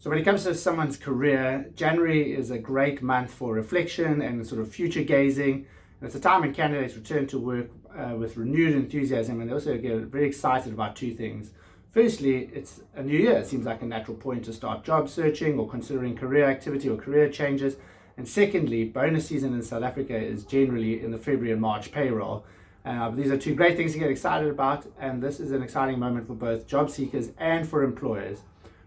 So when it comes to someone's career, January is a great month for reflection and sort of future gazing. And it's a time when candidates return to work with renewed enthusiasm, and they also get very excited about two things. Firstly, it's a new year. It seems like a natural point to start job searching or considering career activity or career changes. And secondly, bonus season in South Africa is generally in the February and March payroll. These are two great things to get excited about, and this is an exciting moment for both job seekers and for employers.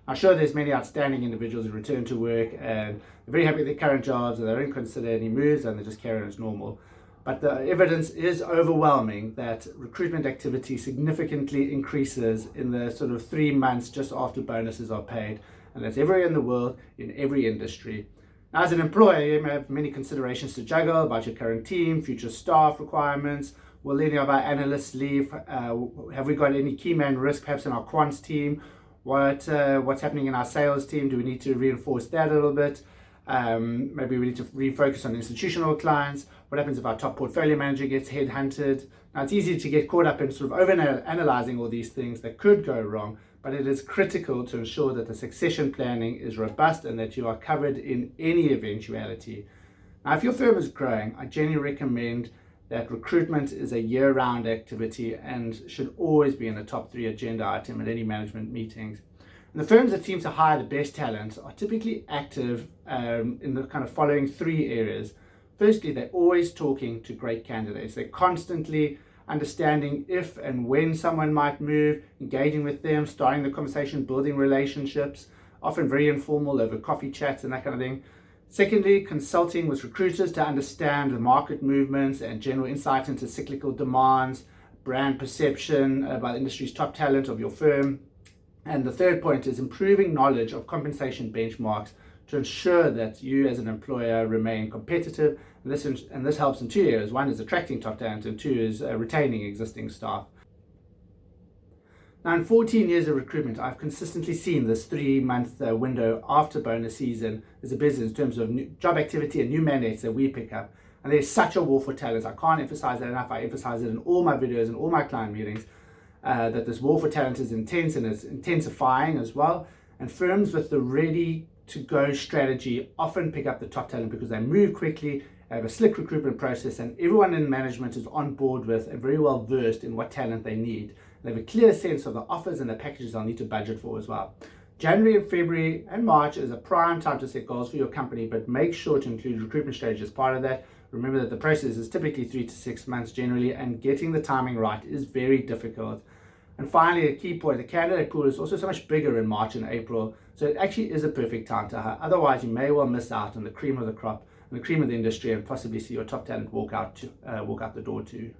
I'm sure there's many outstanding individuals who return to work and they're very happy with their current jobs and they don't consider any moves and they just carry on as normal. But the evidence is overwhelming that recruitment activity significantly increases in the sort of 3 months just after bonuses are paid. And that's everywhere in the world, in every industry. Now, as an employer, you may have many considerations to juggle about your current team, future staff requirements. Will any of our analysts leave? Have we got any key man risk perhaps in our quants team? What's happening in our sales team? Do we need to reinforce that a little bit? Maybe we need to refocus on institutional clients. What happens if our top portfolio manager gets headhunted? Now, it's easy to get caught up in sort of over-analyzing all these things that could go wrong, but it is critical to ensure that the succession planning is robust and that you are covered in any eventuality. Now, if your firm is growing, I genuinely recommend that recruitment is a year-round activity and should always be in the top 3 agenda item at any management meetings. And the firms that seem to hire the best talent are typically active in the kind of following 3 areas. Firstly, they're always talking to great candidates. They're constantly understanding if and when someone might move, engaging with them, starting the conversation, building relationships, often very informal over coffee chats and that kind of thing. Secondly, consulting with recruiters to understand the market movements and general insight into cyclical demands, brand perception by the industry's top talent of your firm. And the third point is improving knowledge of compensation benchmarks to ensure that you as an employer remain competitive. And this helps in 2 areas. One is attracting top talent and 2 is retaining existing staff. Now, in 14 years of recruitment, I've consistently seen this 3-month window after bonus season as a business in terms of new job activity and new mandates that we pick up. And there's such a war for talent. I can't emphasize that enough. I emphasize it in all my videos and all my client meetings, that this war for talent is intense and it's intensifying as well. And firms with the ready-to-go strategy often pick up the top talent because they move quickly, have a slick recruitment process, and everyone in management is on board with and very well versed in what talent they need. They have a clear sense of the offers and the packages they'll need to budget for as well. January and February and March is a prime time to set goals for your company, but make sure to include recruitment strategy as part of that. Remember that the process is typically 3 to 6 months generally, and getting the timing right is very difficult. And finally, a key point, the candidate pool is also so much bigger in March and April, so it actually is a perfect time to hire. Otherwise, you may well miss out on the cream of the crop and the cream of the industry and possibly see your top talent walk out the door too.